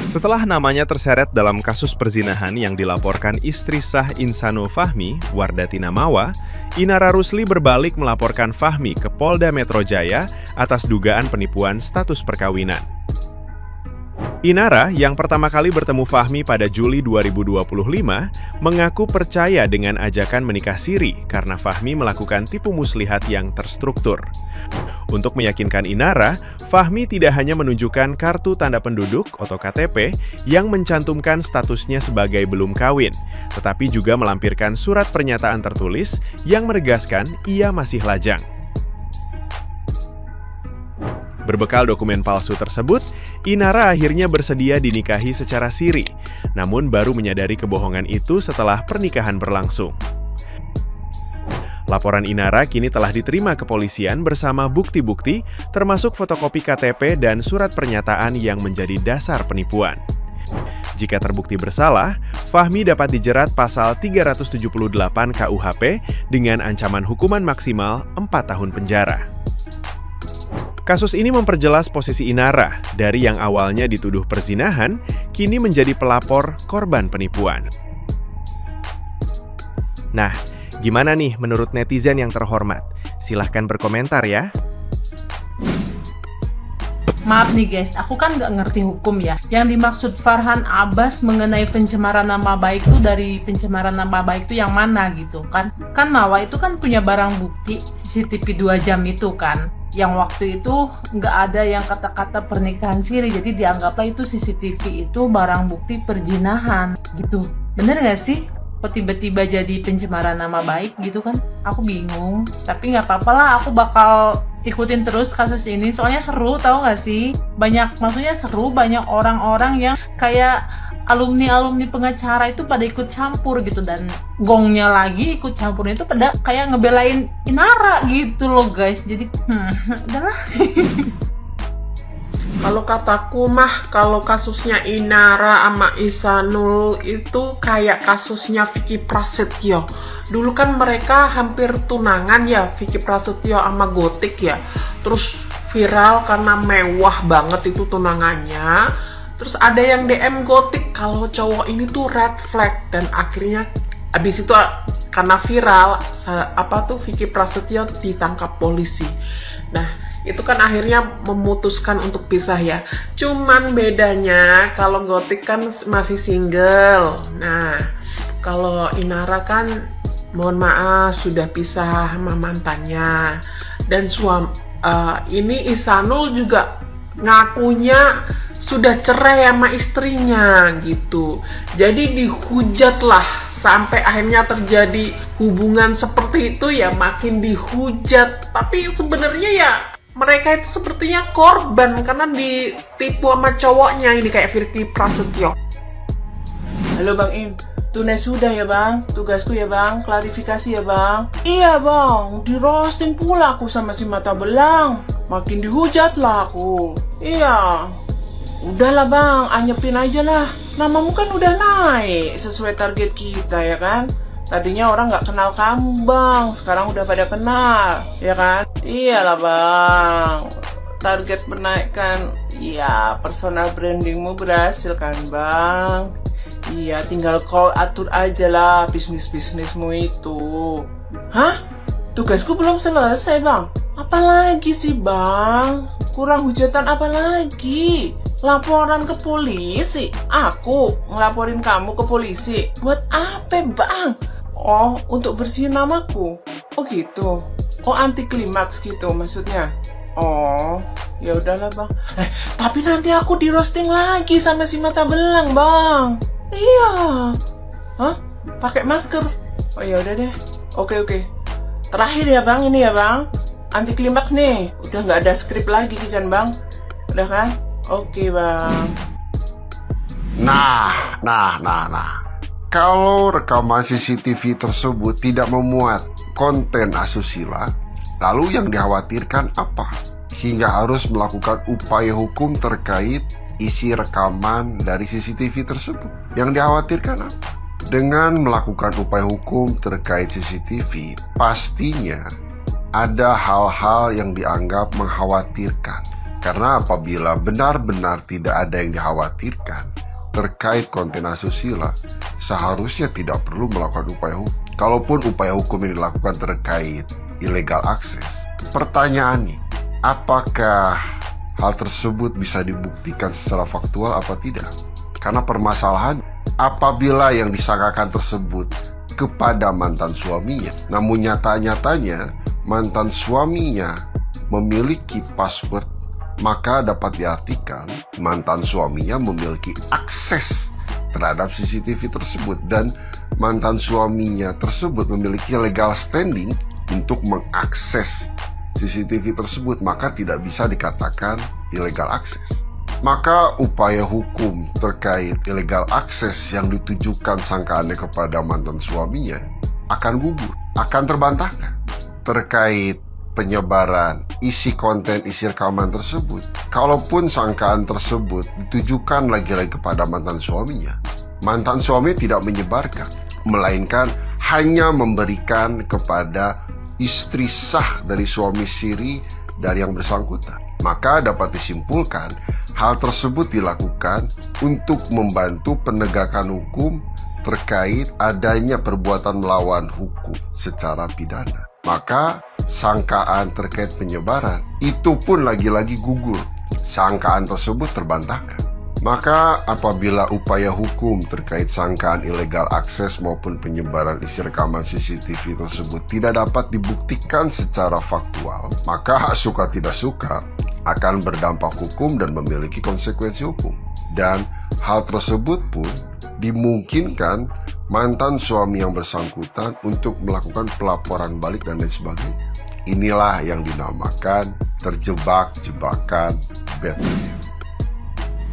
Setelah namanya terseret dalam kasus perzinahan yang dilaporkan istri sah Insanul Fahmi, Wardatina Mawa, Inara Rusli berbalik melaporkan Fahmi ke Polda Metro Jaya atas dugaan penipuan status perkawinan. Inara yang pertama kali bertemu Fahmi pada Juli 2025 mengaku percaya dengan ajakan menikah siri karena Fahmi melakukan tipu muslihat yang terstruktur. Untuk meyakinkan Inara, Fahmi tidak hanya menunjukkan kartu tanda penduduk atau KTP yang mencantumkan statusnya sebagai belum kawin, tetapi juga melampirkan surat pernyataan tertulis yang menegaskan ia masih lajang. Berbekal dokumen palsu tersebut, Inara akhirnya bersedia dinikahi secara siri, namun baru menyadari kebohongan itu setelah pernikahan berlangsung. Laporan Inara kini telah diterima kepolisian bersama bukti-bukti, termasuk fotokopi KTP dan surat pernyataan yang menjadi dasar penipuan. Jika terbukti bersalah, Fahmi dapat dijerat pasal 378 KUHP dengan ancaman hukuman maksimal 4 tahun penjara. Kasus ini memperjelas posisi Inara dari yang awalnya dituduh perzinahan, kini menjadi pelapor korban penipuan. Nah, gimana nih menurut netizen yang terhormat? Silahkan berkomentar ya. Maaf nih guys, aku kan nggak ngerti hukum ya. Yang dimaksud Farhan Abbas mengenai pencemaran nama baik itu dari pencemaran nama baik itu yang mana gitu kan? Kan Mawa itu kan punya barang bukti CCTV 2 jam itu kan. Yang waktu itu nggak ada yang kata-kata pernikahan siri, jadi dianggaplah itu CCTV itu barang bukti perzinahan gitu. Bener nggak sih? Kok tiba-tiba jadi pencemaran nama baik gitu kan? Aku bingung, tapi nggak apa-apa lah, aku bakal ikutin terus kasus ini, soalnya seru, tahu nggak sih? Maksudnya seru, banyak orang-orang yang kayak alumni pengacara itu pada ikut campur gitu, dan gongnya lagi ikut campurnya itu pada kayak ngebelain Inara gitu loh guys. Jadi udahlah. Kalau kataku mah, kalau kasusnya Inara sama Isanul itu kayak kasusnya Vicky Prasetyo. Dulu kan mereka hampir tunangan ya, Vicky Prasetyo sama Gotik ya. Terus viral karena mewah banget itu tunangannya. Terus ada yang DM Gotik kalau cowok ini tuh red flag, dan akhirnya abis itu karena viral Vicky Prasetyo ditangkap polisi. Nah, itu kan akhirnya memutuskan untuk pisah ya. Cuman bedanya kalau Gotik kan masih single. Nah, kalau Inara kan mohon maaf sudah pisah sama mantannya. Dan ini Isanul juga ngakunya sudah cerai sama istrinya gitu. Jadi dihujat lah, sampai akhirnya terjadi hubungan seperti itu ya, makin dihujat. Tapi sebenarnya ya mereka itu sepertinya korban karena ditipu sama cowoknya ini, kayak Vicky Prasetyo. Halo Bang Im, tunai sudah ya Bang, tugasku ya Bang, klarifikasi ya Bang. Iya Bang, di roasting pula aku sama si mata belang, makin dihujat lah aku. Iya, udahlah Bang, anyepin aja lah, namamu kan udah naik sesuai target kita ya kan. Tadinya orang nggak kenal kamu Bang, sekarang udah pada kenal, ya kan? Iyalah Bang, target menaikkan, ya personal brandingmu berhasil kan Bang? Iya, tinggal kau atur aja lah bisnis-bisnismu itu. Hah? Tugasku belum selesai Bang? Apalagi sih Bang? Kurang hujatan apa lagi? Laporan ke polisi? Aku ngelaporin kamu ke polisi? Buat apa Bang? Oh, untuk bersihin namaku? Oh gitu. Oh, anti klimaks gitu maksudnya. Oh, ya udahlah Bang. Tapi nanti aku di roasting lagi sama si mata belang Bang. Iya. Hah? Pakai masker? Oh ya udah deh. Oke. Terakhir ya Bang, ini ya Bang. Anti klimaks nih. Udah nggak ada skrip lagi kan Bang? Udah kan? Oke Bang. Nah. Kalau rekaman CCTV tersebut tidak memuat konten asusila, lalu yang dikhawatirkan apa? Hingga harus melakukan upaya hukum terkait isi rekaman dari CCTV tersebut. Yang dikhawatirkan apa? Dengan melakukan upaya hukum terkait CCTV, pastinya ada hal-hal yang dianggap mengkhawatirkan. Karena apabila benar-benar tidak ada yang dikhawatirkan terkait konten asusila, seharusnya tidak perlu melakukan upaya hukum. Kalaupun upaya hukum yang dilakukan terkait illegal access, pertanyaannya, apakah hal tersebut bisa dibuktikan secara faktual apa tidak? Karena permasalahan, apabila yang disangkakan tersebut kepada mantan suaminya, namun nyata-nyatanya mantan suaminya memiliki password, maka dapat diartikan mantan suaminya memiliki akses terhadap CCTV tersebut, dan mantan suaminya tersebut memiliki legal standing untuk mengakses CCTV tersebut, maka tidak bisa dikatakan illegal access. Maka upaya hukum terkait illegal access yang ditujukan sangkaannya kepada mantan suaminya akan gugur, akan terbantahkan. Terkait penyebaran isi konten, isi rekaman tersebut, kalaupun sangkaan tersebut ditujukan lagi-lagi kepada mantan suami tidak menyebarkan, melainkan hanya memberikan kepada istri sah dari suami siri dari yang bersangkutan. Maka dapat disimpulkan hal tersebut dilakukan untuk membantu penegakan hukum terkait adanya perbuatan melawan hukum secara pidana. Maka sangkaan terkait penyebaran itu pun lagi-lagi gugur. Sangkaan tersebut terbantahkan. Maka apabila upaya hukum terkait sangkaan illegal access maupun penyebaran isi rekaman CCTV tersebut tidak dapat dibuktikan secara faktual, maka suka tidak suka akan berdampak hukum dan memiliki konsekuensi hukum. Dan hal tersebut pun dimungkinkan mantan suami yang bersangkutan untuk melakukan pelaporan balik dan lain sebagainya. Inilah yang dinamakan terjebak jebakan Batman.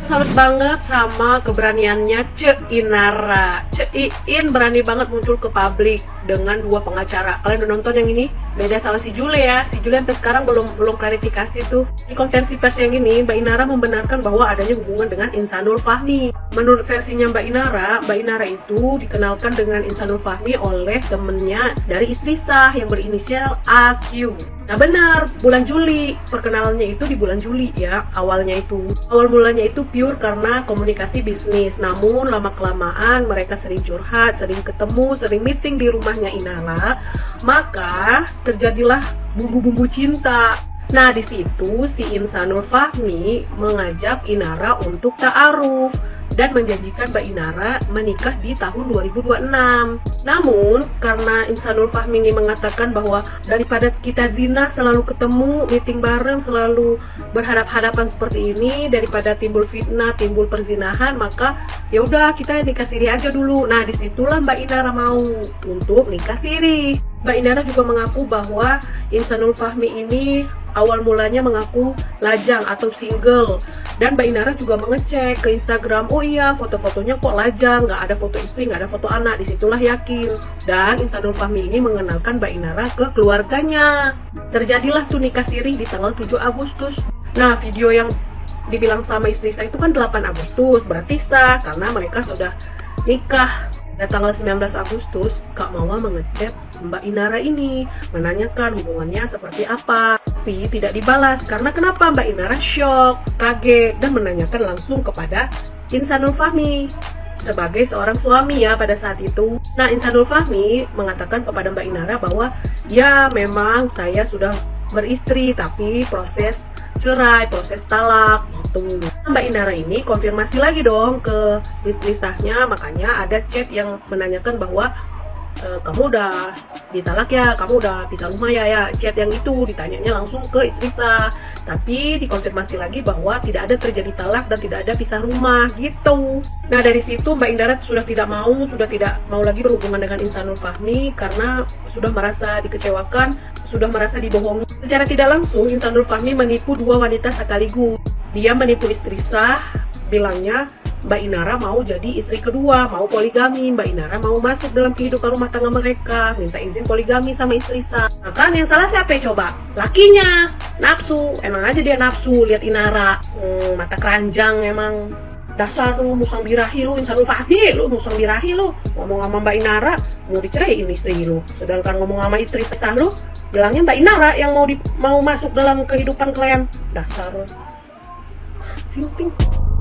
Salut banget sama keberaniannya Cek Inara. Cek Iin berani banget muncul ke publik dengan dua pengacara. Kalian udah nonton yang ini? Beda sama si Jule ya. Si Jule sampai sekarang belum klarifikasi tuh. Di konferensi pers yang ini, Mbak Inara membenarkan bahwa adanya hubungan dengan Insanul Fahmi. Menurut versinya Mbak Inara itu dikenalkan dengan Insanul Fahmi oleh temennya dari istri sah yang berinisial AQ. Nah benar, bulan Juli, perkenalannya itu di bulan Juli ya, awal mulanya itu pure karena komunikasi bisnis. Namun lama-kelamaan mereka sering curhat, sering ketemu, sering meeting di rumahnya Inara, maka terjadilah bumbu-bumbu cinta. Nah di situ si Insanul Fahmi mengajak Inara untuk ta'aruf dan menjanjikan Mbak Inara menikah di tahun 2026. Namun, karena Insanul Fahmi ini mengatakan bahwa daripada kita zina selalu ketemu, meeting bareng, selalu berhadap-hadapan seperti ini, daripada timbul fitnah, timbul perzinahan, maka ya udah kita nikah siri aja dulu. Nah, disitulah Mbak Inara mau untuk nikah siri. Mbak Inara juga mengaku bahwa Insanul Fahmi ini awal mulanya mengaku lajang atau single, dan Mbak Inara juga mengecek ke Instagram, oh iya foto-fotonya kok lajang, nggak ada foto istri, nggak ada foto anak. Disitulah yakin, dan Insanul Fahmi ini mengenalkan Mbak Inara ke keluarganya. Terjadilah tuh nikah siri di tanggal 7 Agustus. Nah video yang dibilang sama istri saya itu kan 8 Agustus, berarti sah karena mereka sudah nikah. Dan tanggal 19 Agustus, Kak Mawa mengechat Mbak Inara ini, menanyakan hubungannya seperti apa. Tapi tidak dibalas, karena kenapa? Mbak Inara shock, kaget, dan menanyakan langsung kepada Insanul Fahmi sebagai seorang suami ya pada saat itu. Nah, Insanul Fahmi mengatakan kepada Mbak Inara bahwa ya memang saya sudah beristri, tapi proses cerai, proses talak gitu. Mbak Inara ini konfirmasi lagi dong ke istri sahnya, makanya ada chat yang menanyakan bahwa kamu udah ditalak ya, kamu udah pisah rumah ya. Chat yang itu ditanyanya langsung ke istri sah, tapi dikonfirmasi lagi bahwa tidak ada terjadi talak dan tidak ada pisah rumah gitu. Nah dari situ Mbak Inara sudah tidak mau lagi berhubungan dengan Insanul Fahmi karena sudah merasa dikecewakan, sudah merasa dibohongi. Secara tidak langsung Insanul Fahmi menipu dua wanita sekaligus. Dia menipu istri sah, bilangnya Mbak Inara mau jadi istri kedua, mau poligami. Mbak Inara mau masuk dalam kehidupan rumah tangga mereka, minta izin poligami sama istri sah. Nah kan yang salah siapa ya coba? Lakinya, nafsu. Emang aja dia nafsu lihat Inara, mata keranjang emang. Dasar lu musang birahi lu, Insanul Fahmi lu musang birahi lu. Ngomong sama Mbak Inara mau diceraiin istri lu, sedangkan ngomong sama istri sah lu bilangnya Mbak Inara yang mau masuk dalam kehidupan kalian. Dasar lu. Sinting.